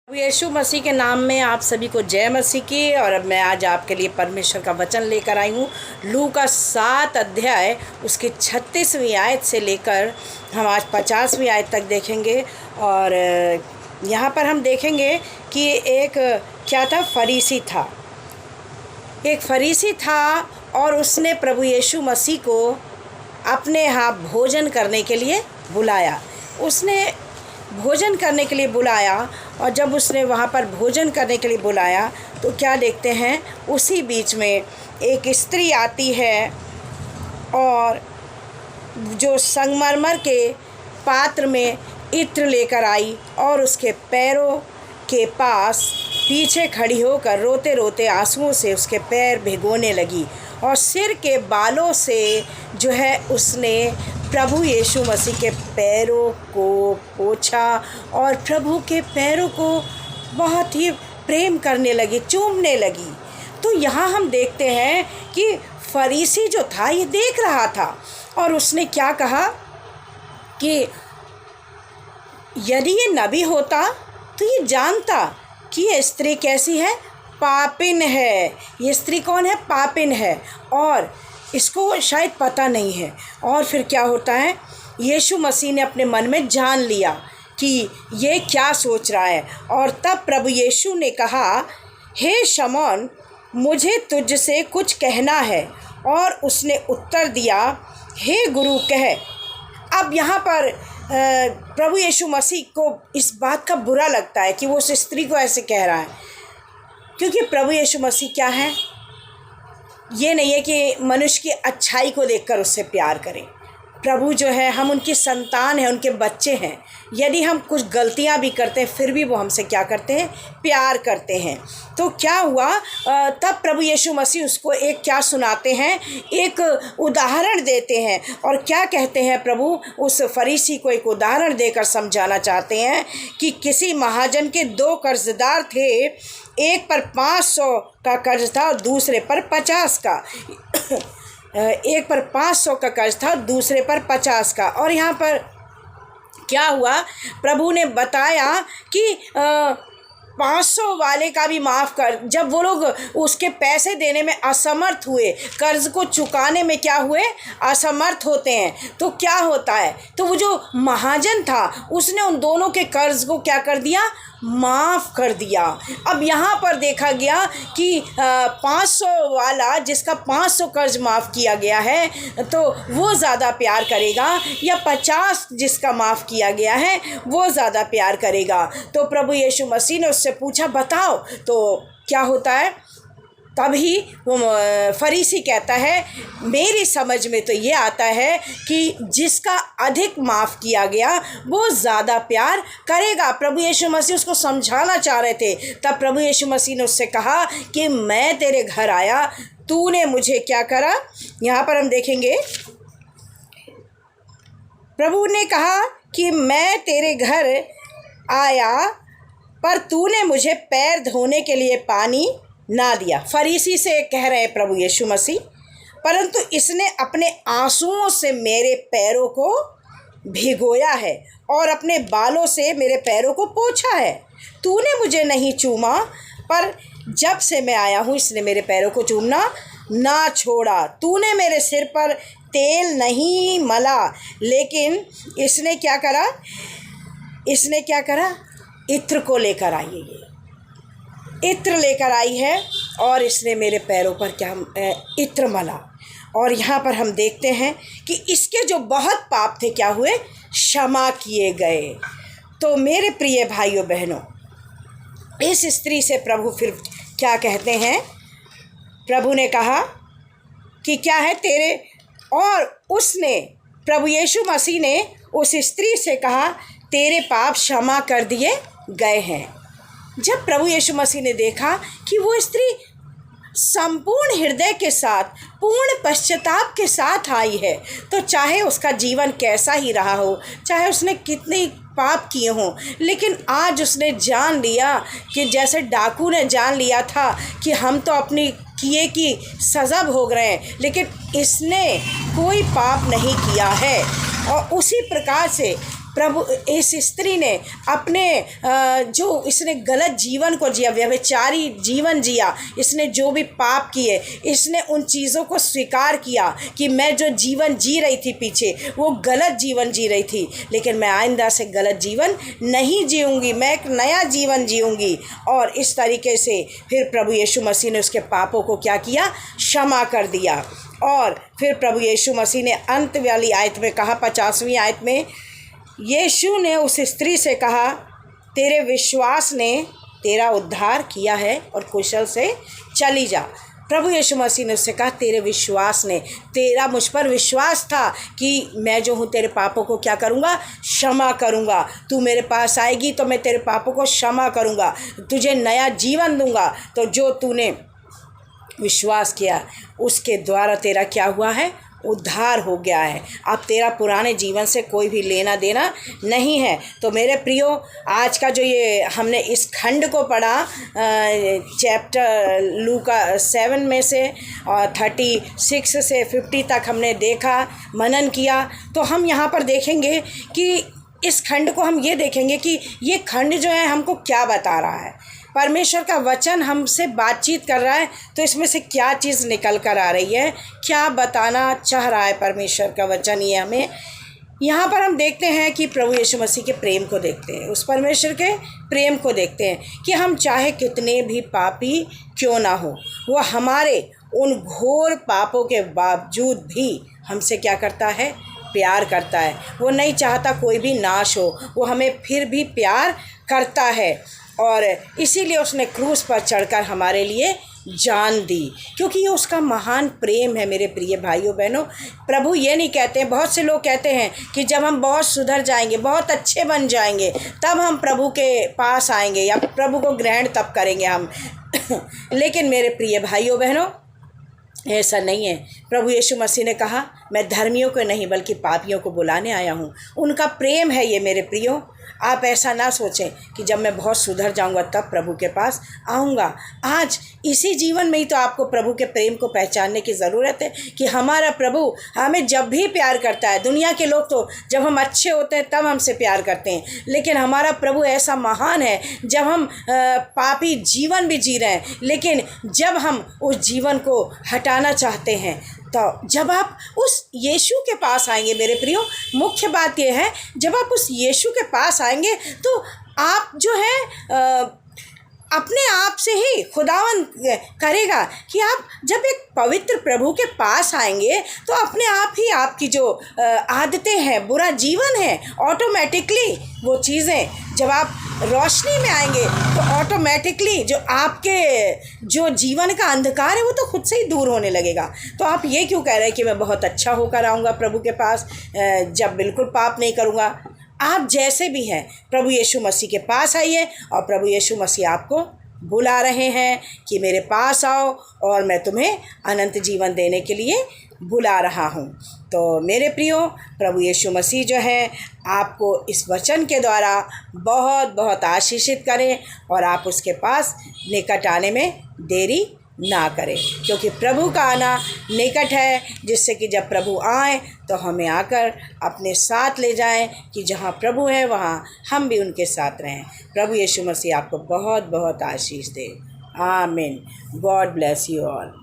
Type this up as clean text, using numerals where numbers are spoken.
यीशु मसीह के नाम में आप सभी को जय मसीह की। और अब मैं आज आपके लिए परमेश्वर का वचन लेकर आई हूँ। लू का 7 अध्याय उसकी 36वीं आयत से लेकर हम आज 50वीं आयत तक देखेंगे। और यहाँ पर हम देखेंगे कि एक क्या था, फरीसी था। एक फरीसी था और उसने प्रभु यीशु मसीह को अपने यहाँ भोजन करने के लिए बुलाया। उसने भोजन करने के लिए बुलाया और जब उसने वहाँ पर भोजन करने के लिए बुलाया तो क्या देखते हैं, उसी बीच में एक स्त्री आती है और जो संगमरमर के पात्र में इत्र लेकर आई और उसके पैरों के पास पीछे खड़ी होकर रोते रोते आंसुओं से उसके पैर भिगोने लगी और सिर के बालों से जो है उसने प्रभु यीशु मसीह के पैरों को पोंछा और प्रभु के पैरों को बहुत ही प्रेम करने लगी, चूमने लगी। तो यहाँ हम देखते हैं कि फरीसी जो था ये देख रहा था और उसने क्या कहा कि यदि ये नबी होता तो ये जानता कि ये स्त्री कैसी है, पापिन है। ये स्त्री कौन है? पापिन है और इसको शायद पता नहीं है। और फिर क्या होता है, यीशु मसीह ने अपने मन में जान लिया कि ये क्या सोच रहा है। और तब प्रभु यीशु ने कहा, हे शमौन, मुझे तुझसे कुछ कहना है। और उसने उत्तर दिया, हे गुरु, कह। अब यहाँ पर प्रभु यीशु मसीह को इस बात का बुरा लगता है कि वो उस स्त्री को ऐसे कह रहा है, क्योंकि प्रभु यीशु मसीह क्या है, ये नहीं है कि मनुष्य की अच्छाई को देखकर उससे प्यार करें। प्रभु जो है, हम उनकी संतान हैं, उनके बच्चे हैं। यदि हम कुछ गलतियां भी करते हैं फिर भी वो हमसे क्या करते हैं, प्यार करते हैं। तो क्या हुआ, तब प्रभु यीशु मसीह उसको एक क्या सुनाते हैं, एक उदाहरण देते हैं। और क्या कहते हैं, प्रभु उस फरीसी को एक उदाहरण देकर समझाना चाहते हैं कि किसी महाजन के 2 कर्जदार थे। एक पर 500 का कर्ज था और दूसरे पर 50 का। एक पर 500 का कर्ज था, दूसरे पर 50 का। और यहाँ पर क्या हुआ, प्रभु ने बताया कि 500 वाले का भी माफ़ कर। जब वो लोग उसके पैसे देने में असमर्थ हुए, कर्ज को चुकाने में क्या हुए, असमर्थ होते हैं, तो क्या होता है, तो वो जो महाजन था उसने उन दोनों के कर्ज को क्या कर दिया, माफ़ कर दिया। अब यहाँ पर देखा गया कि 500 वाला जिसका 500 कर्ज माफ़ किया गया है तो वो ज़्यादा प्यार करेगा, या 50 जिसका माफ़ किया गया है वो ज़्यादा प्यार करेगा। तो प्रभु यीशु मसीह ने उससे पूछा, बताओ। तो क्या होता है, तभी वो फरीसी कहता है, मेरी समझ में तो ये आता है कि जिसका अधिक माफ़ किया गया वो ज़्यादा प्यार करेगा। प्रभु यीशु मसीह उसको समझाना चाह रहे थे। तब प्रभु यीशु मसीह ने उससे कहा कि मैं तेरे घर आया, तूने मुझे क्या करा। यहाँ पर हम देखेंगे, प्रभु ने कहा कि मैं तेरे घर आया पर तूने मुझे पैर धोने के लिए पानी ना दिया। फरीसी से कह रहे हैं प्रभु यीशु मसीह, परंतु इसने अपने आंसुओं से मेरे पैरों को भिगोया है और अपने बालों से मेरे पैरों को पोंछा है। तूने मुझे नहीं चूमा, पर जब से मैं आया हूँ इसने मेरे पैरों को चूमना ना छोड़ा। तूने मेरे सिर पर तेल नहीं मला, लेकिन इसने क्या करा, इत्र को लेकर आई है। ये इत्र लेकर आई है और इसने मेरे पैरों पर क्या, इत्र मला। और यहाँ पर हम देखते हैं कि इसके जो बहुत पाप थे क्या हुए, क्षमा किए गए। तो मेरे प्रिय भाइयों बहनों, इस स्त्री से प्रभु फिर क्या कहते हैं, प्रभु ने कहा कि क्या है तेरे, और उसने, प्रभु यीशु मसीह ने उस स्त्री से कहा, तेरे पाप क्षमा कर दिए गए हैं। जब प्रभु यीशु मसीह ने देखा कि वो स्त्री संपूर्ण हृदय के साथ, पूर्ण पश्चाताप के साथ आई है, तो चाहे उसका जीवन कैसा ही रहा हो, चाहे उसने कितने पाप किए हों, लेकिन आज उसने जान लिया कि जैसे डाकू ने जान लिया था कि हम तो अपनी किए की सज़ा भोग रहे हैं, लेकिन इसने कोई पाप नहीं किया है। और उसी प्रकार से प्रभु इस स्त्री ने अपने जो इसने गलत जीवन को जिया, व्यभिचारी जीवन जिया, इसने जो भी पाप किए, इसने उन चीज़ों को स्वीकार किया कि मैं जो जीवन जी रही थी पीछे वो गलत जीवन जी रही थी, लेकिन मैं आइंदा से गलत जीवन नहीं जीऊँगी, मैं एक नया जीवन जीऊँगी। और इस तरीके से फिर प्रभु यीशु मसीह ने उसके पापों को क्या किया, क्षमा कर दिया। और फिर प्रभु यीशु मसीह ने अंत वाली आयत में कहा, 50वीं आयत में, यीशु ने उस स्त्री से कहा, तेरे विश्वास ने तेरा उद्धार किया है और कुशल से चली जा। प्रभु यीशु मसीह ने उससे कहा, तेरे विश्वास ने, तेरा मुझ पर विश्वास था कि मैं जो हूँ तेरे पापों को क्या करूँगा, क्षमा करूँगा। तू मेरे पास आएगी तो मैं तेरे पापों को क्षमा करूँगा, तुझे नया जीवन दूँगा। तो जो तूने विश्वास किया उसके द्वारा तेरा क्या हुआ है, उद्धार हो गया है। अब तेरा पुराने जीवन से कोई भी लेना देना नहीं है। तो मेरे प्रियो, आज का जो ये हमने इस खंड को पढ़ा, चैप्टर लूका 7 में से और 36 से 50 तक हमने देखा, मनन किया, तो हम यहाँ पर देखेंगे कि इस खंड को हम ये देखेंगे कि ये खंड जो है हमको क्या बता रहा है। परमेश्वर का वचन हमसे बातचीत कर रहा है, तो इसमें से क्या चीज़ निकल कर आ रही है, क्या बताना चाह रहा है परमेश्वर का वचन। ये हमें यहाँ पर हम देखते हैं कि प्रभु यीशु मसीह के प्रेम को देखते हैं, उस परमेश्वर के प्रेम को देखते हैं कि हम चाहे कितने भी पापी क्यों ना हो, वो हमारे उन घोर पापों के बावजूद भी हमसे क्या करता है, प्यार करता है। वो नहीं चाहता कोई भी नाश हो, वो हमें फिर भी प्यार करता है। और इसीलिए उसने क्रूस पर चढ़कर हमारे लिए जान दी, क्योंकि ये उसका महान प्रेम है। मेरे प्रिय भाइयों बहनों, प्रभु ये नहीं कहते हैं, बहुत से लोग कहते हैं कि जब हम बहुत सुधर जाएंगे, बहुत अच्छे बन जाएंगे, तब हम प्रभु के पास आएंगे या प्रभु को ग्रहण तब करेंगे हम। लेकिन मेरे प्रिय भाइयों बहनों, ऐसा नहीं है। प्रभु यीशु मसीह ने कहा, मैं धर्मियों को नहीं बल्कि पापियों को बुलाने आया हूँ। उनका प्रेम है ये मेरे प्रियो। आप ऐसा ना सोचें कि जब मैं बहुत सुधर जाऊँगा तब प्रभु के पास आऊँगा। आज इसी जीवन में ही तो आपको प्रभु के प्रेम को पहचानने की ज़रूरत है कि हमारा प्रभु हमें जब भी प्यार करता है। दुनिया के लोग तो जब हम अच्छे होते हैं तब हमसे प्यार करते हैं, लेकिन हमारा प्रभु ऐसा महान है, जब हम पापी जीवन भी जी रहे हैं, लेकिन जब हम उस जीवन को हटाना चाहते हैं, तो जब आप उस यीशु के पास आएंगे मेरे प्रियो, मुख्य बात यह है, जब आप उस यीशु के पास आएंगे तो आप जो है अपने आप से ही खुदावन करेगा कि आप जब एक पवित्र प्रभु के पास आएंगे तो अपने आप ही आपकी जो आदतें हैं, बुरा जीवन है, ऑटोमेटिकली वो चीज़ें, जब आप रोशनी में आएंगे तो ऑटोमेटिकली जो आपके जो जीवन का अंधकार है वो तो खुद से ही दूर होने लगेगा। तो आप ये क्यों कह रहे हैं कि मैं बहुत अच्छा होकर आऊँगा प्रभु के पास, जब बिल्कुल पाप नहीं करूँगा। आप जैसे भी हैं प्रभु यीशु मसीह के पास आइए, और प्रभु यीशु मसीह आपको बुला रहे हैं कि मेरे पास आओ और मैं तुम्हें अनंत जीवन देने के लिए बुला रहा हूँ। तो मेरे प्रियो, प्रभु यीशु मसीह जो है आपको इस वचन के द्वारा बहुत बहुत आशीषित करें और आप उसके पास निकट आने में देरी ना करें, क्योंकि प्रभु का आना निकट है, जिससे कि जब प्रभु आए तो हमें आकर अपने साथ ले जाएं कि जहाँ प्रभु है वहाँ हम भी उनके साथ रहें। प्रभु यीशु मसीह आपको बहुत बहुत आशीष दे। आमीन। God bless you all.